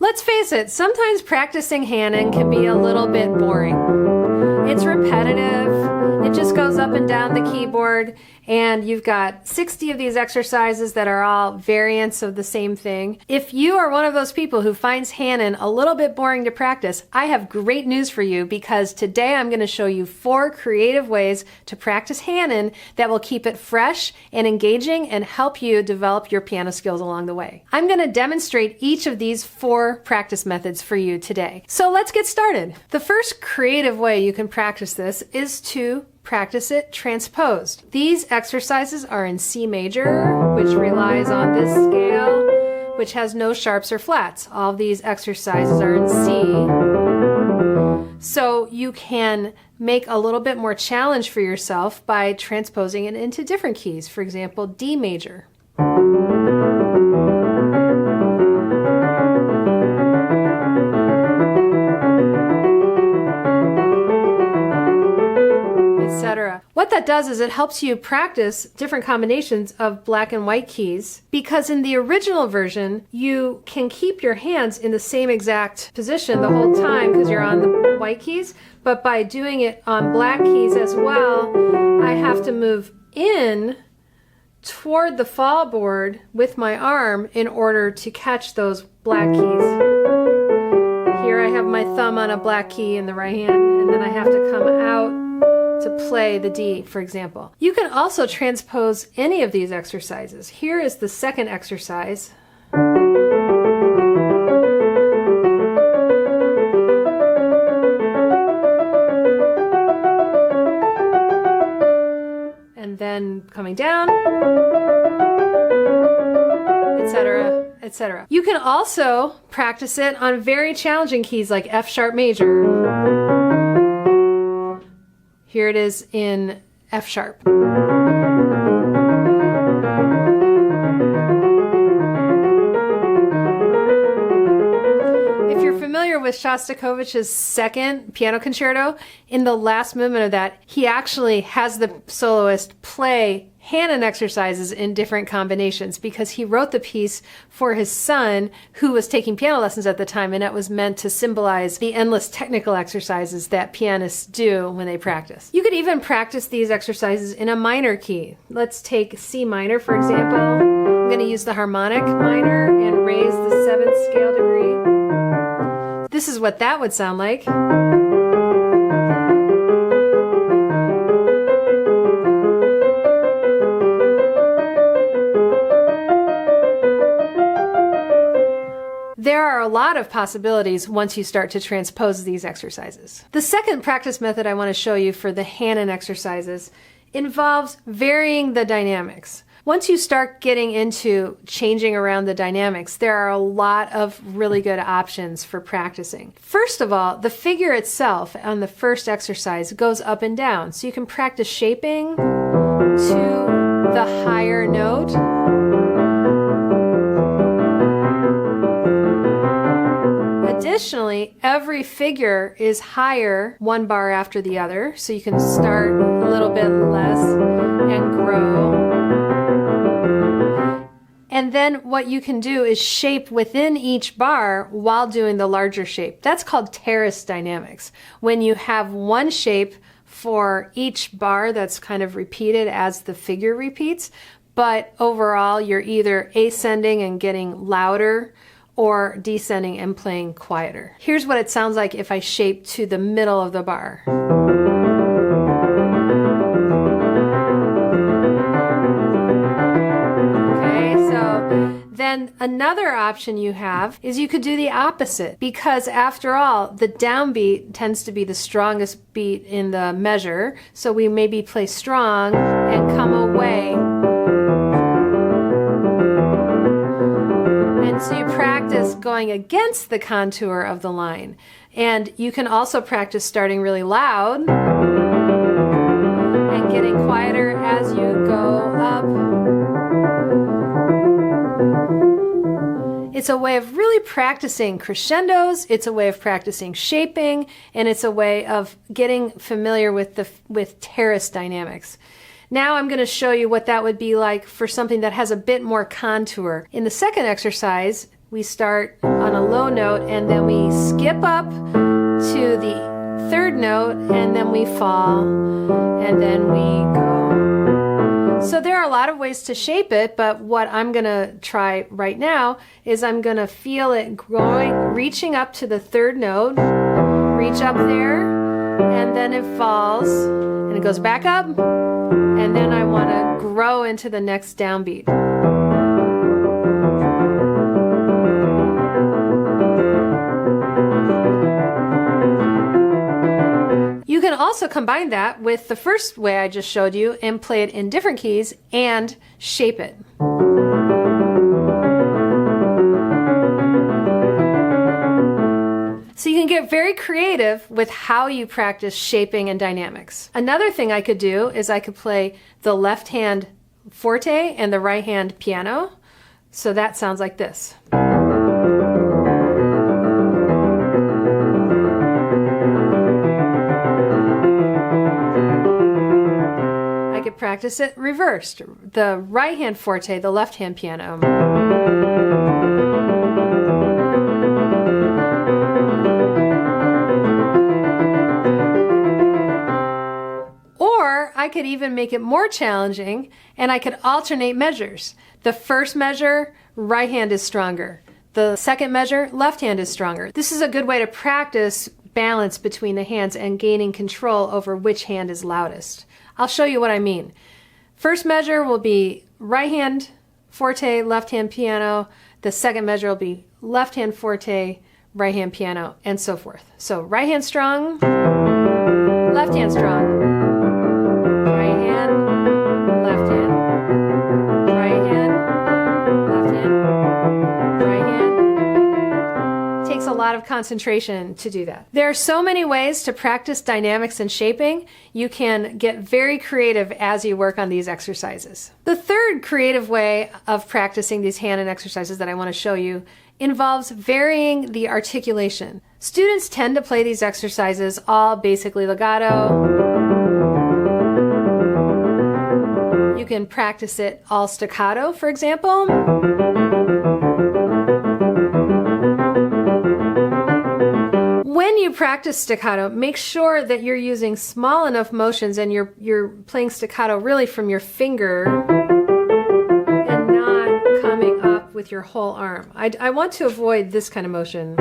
Let's face it, sometimes practicing Hanon can be a little bit boring. It's repetitive, it just goes up and down the keyboard, and you've got 60 of these exercises that are all variants of the same thing. If you are one of those people who finds Hanon a little bit boring to practice, I have great news for you, because today I'm going to show you 4 creative ways to practice Hanon that will keep it fresh and engaging and help you develop your piano skills along the way. I'm going to demonstrate each of these 4 practice methods for you today. So let's get started. The first creative way you can practice this is to practice it transposed. These exercises are in C major, which relies on this scale, which has no sharps or flats. All of these exercises are in C. So you can make a little bit more challenge for yourself by transposing it into different keys. For example, D major. Etc. What that does is it helps you practice different combinations of black and white keys, because in the original version you can keep your hands in the same exact position the whole time because you're on the white keys, but by doing it on black keys as well, I have to move in toward the fall board with my arm in order to catch those black keys. Here I have my thumb on a black key in the right hand, and then I have to come out to play the D, for example. You can also transpose any of these exercises. Here is the second exercise. And then coming down, etc., etc. You can also practice it on very challenging keys like F sharp major. Here it is in F sharp. If you're familiar with Shostakovich's second piano concerto, in the last movement of that, he actually has the soloist play Hanon exercises in different combinations, because he wrote the piece for his son, who was taking piano lessons at the time, and it was meant to symbolize the endless technical exercises that pianists do when they practice. You could even practice these exercises in a minor key. Let's take C minor, for example. I'm going to use the harmonic minor and raise the 7th scale degree. This is what that would sound like. There are a lot of possibilities once you start to transpose these exercises. The second practice method I want to show you for the Hanon exercises involves varying the dynamics. Once you start getting into changing around the dynamics, there are a lot of really good options for practicing. First of all, the figure itself on the first exercise goes up and down, so you can practice shaping to the higher note. Additionally, every figure is higher one bar after the other, so you can start a little bit less and grow. And then what you can do is shape within each bar while doing the larger shape. That's called terrace dynamics. When you have one shape for each bar that's kind of repeated as the figure repeats, but overall you're either ascending and getting louder or descending and playing quieter. Here's what it sounds like if I shape to the middle of the bar. Okay, so then another option you have is you could do the opposite, because after all, the downbeat tends to be the strongest beat in the measure, so we maybe play strong and come away. So you practice going against the contour of the line. And you can also practice starting really loud and getting quieter as you go up. It's a way of really practicing crescendos, it's a way of practicing shaping, and it's a way of getting familiar with terrace dynamics. Now I'm going to show you what that would be like for something that has a bit more contour. In the second exercise, we start on a low note, and then we skip up to the third note, and then we fall, and then we go. So there are a lot of ways to shape it, but what I'm going to try right now is I'm going to feel it growing, reaching up to the third note, reach up there, and then it falls, and it goes back up, and then I want to grow into the next downbeat. You can also combine that with the first way I just showed you and play it in different keys and shape it. So you can get very creative with how you practice shaping and dynamics. Another thing I could do is I could play the left hand forte and the right hand piano. So that sounds like this. I could practice it reversed. The right hand forte, the left hand piano. Or I could even make it more challenging and I could alternate measures. The first measure, right hand is stronger. The second measure, left hand is stronger. This is a good way to practice balance between the hands and gaining control over which hand is loudest. I'll show you what I mean. First measure will be right hand forte, left hand piano. The second measure will be left hand forte, right hand piano, and so forth. So right hand strong, left hand strong, right hand, left hand, right hand, left hand, right hand. It takes a lot of concentration to do that. There are so many ways to practice dynamics and shaping. You can get very creative as you work on these exercises. The third creative way of practicing these Hanon exercises that I want to show you involves varying the articulation. Students tend to play these exercises all basically legato. You can practice it all staccato, for example. When you practice staccato, make sure that you're using small enough motions and you're playing staccato really from your finger and not coming up with your whole arm. I want to avoid this kind of motion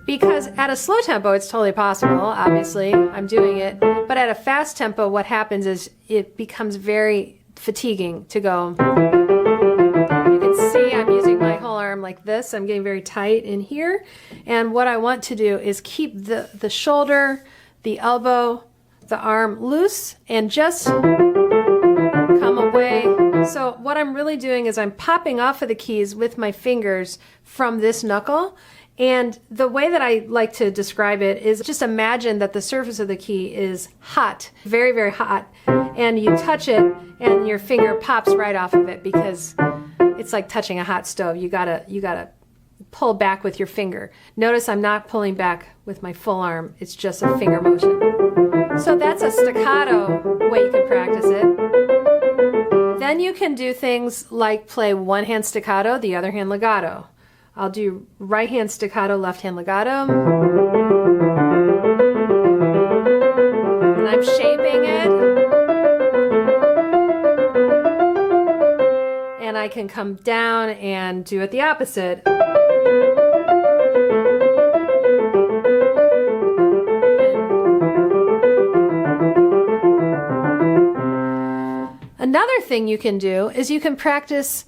because at a slow tempo it's totally possible, obviously, I'm doing it, but at a fast tempo what happens is it becomes very fatiguing to go. You can see I'm using my whole arm like this. I'm getting very tight in here. And what I want to do is keep the shoulder, the elbow, the arm loose and just come away. So what I'm really doing is I'm popping off of the keys with my fingers from this knuckle. And the way that I like to describe it is just imagine that the surface of the key is hot, very, very hot. And you touch it and your finger pops right off of it because it's like touching a hot stove. You gotta pull back with your finger. Notice I'm not pulling back with my full arm. It's just a finger motion. So that's a staccato way you can practice it. Then you can do things like play one hand staccato, the other hand legato. I'll do right hand staccato, left hand legato. And I'm shaping it. And I can come down and do it the opposite. Another thing you can do is you can practice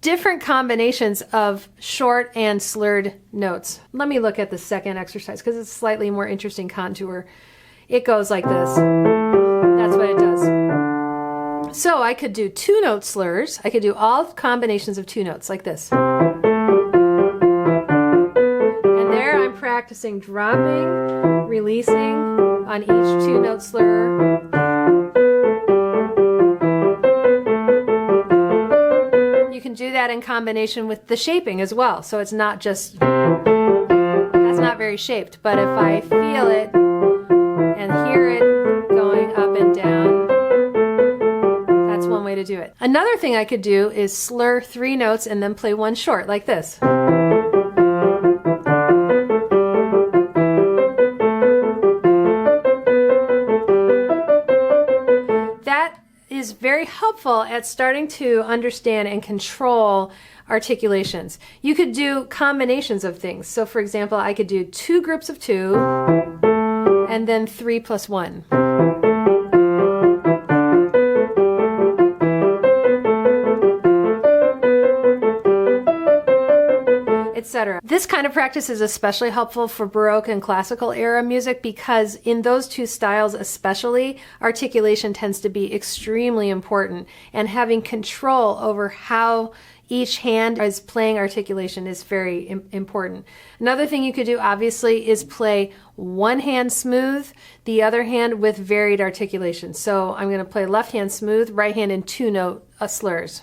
different combinations of short and slurred notes. Let me look at the second exercise because it's slightly more interesting contour. It goes like this. That's what it does. So I could do two note slurs. I could do all combinations of two notes like this. And there I'm practicing dropping, releasing on each two note slur. You can do that in combination with the shaping as well. So it's not just, that's not very shaped, but if I feel it and hear it going up and down, that's one way to do it. Another thing I could do is slur three notes and then play one short like this. helpful at starting to understand and control articulations. You could do combinations of things. So for example, I could do 2 groups of 2 and then 3 plus 1. Etc. This kind of practice is especially helpful for Baroque and classical era music because in those 2 styles especially, articulation tends to be extremely important, and having control over how each hand is playing articulation is very important. Another thing you could do obviously is play one hand smooth, the other hand with varied articulation. So I'm going to play left hand smooth, right hand in 2-note slurs.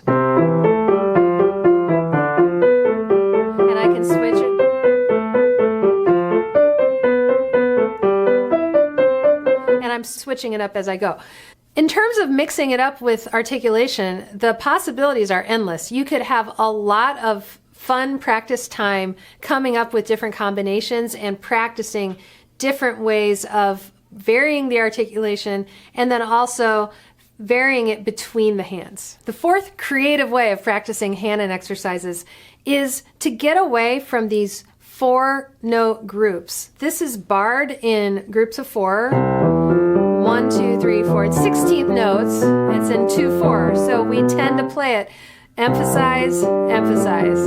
And I can switch it. And I'm switching it up as I go. In terms of mixing it up with articulation, the possibilities are endless. You could have a lot of fun practice time coming up with different combinations and practicing different ways of varying the articulation and then also varying it between the hands. The 4th creative way of practicing Hanon exercises is to get away from these 4-note groups. This is barred in groups of 4. 1, 2, 3, 4. It's 16th notes. It's in 2/4. So we tend to play it emphasize, emphasize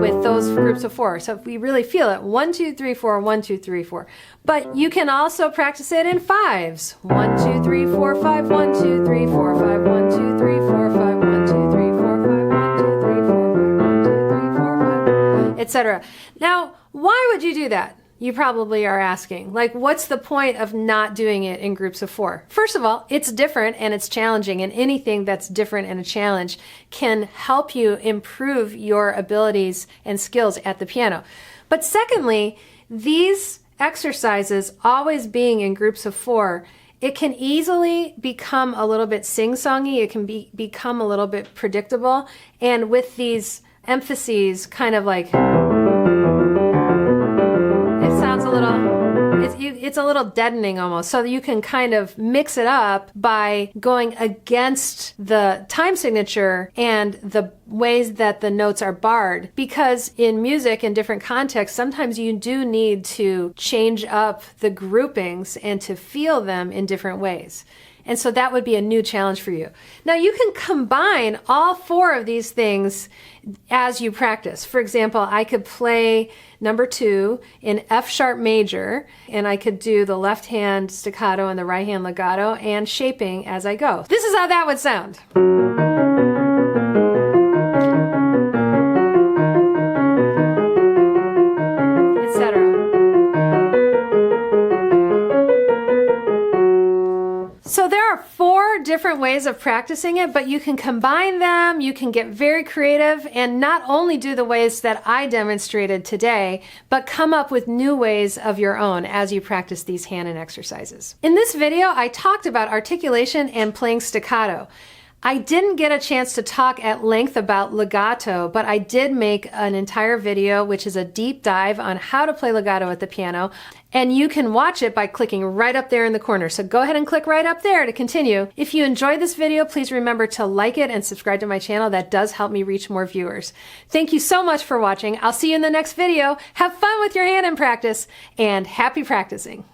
with those groups of 4. So if we really feel it, 1, 2, 3, 4, 1, 2, 3, 4. But you can also practice it in 5s. 1, 2, 3, 4, 5, 1, 2, 3, 4, 5, 1, 2, 3, 4, 5, 1, 2, 3, 4, 5, 1, 2, 3, 4, 5, 1, 2, 3, 4, 5, etc. Now, why would you do that? You probably are asking, like, what's the point of not doing it in groups of 4? First of all, it's different and it's challenging, and anything that's different and a challenge can help you improve your abilities and skills at the piano. But secondly, these exercises always being in groups of 4, it can easily become a little bit sing-songy. It can become a little bit predictable. And with these emphases kind of like, it's a little deadening almost. So you can kind of mix it up by going against the time signature and the ways that the notes are barred. Because in music, in different contexts, sometimes you do need to change up the groupings and to feel them in different ways. And so that would be a new challenge for you. Now you can combine all 4 of these things as you practice. For example, I could play number 2 in F sharp major, and I could do the left hand staccato and the right hand legato and shaping as I go. This is how that would sound. So there are 4 different ways of practicing it, but you can combine them, you can get very creative, and not only do the ways that I demonstrated today, but come up with new ways of your own as you practice these Hanon exercises. In this video, I talked about articulation and playing staccato. I didn't get a chance to talk at length about legato, but I did make an entire video, which is a deep dive on how to play legato at the piano. And you can watch it by clicking right up there in the corner. So go ahead and click right up there to continue. If you enjoyed this video, please remember to like it and subscribe to my channel. That does help me reach more viewers. Thank you so much for watching. I'll see you in the next video. Have fun with your Hanon practice and happy practicing.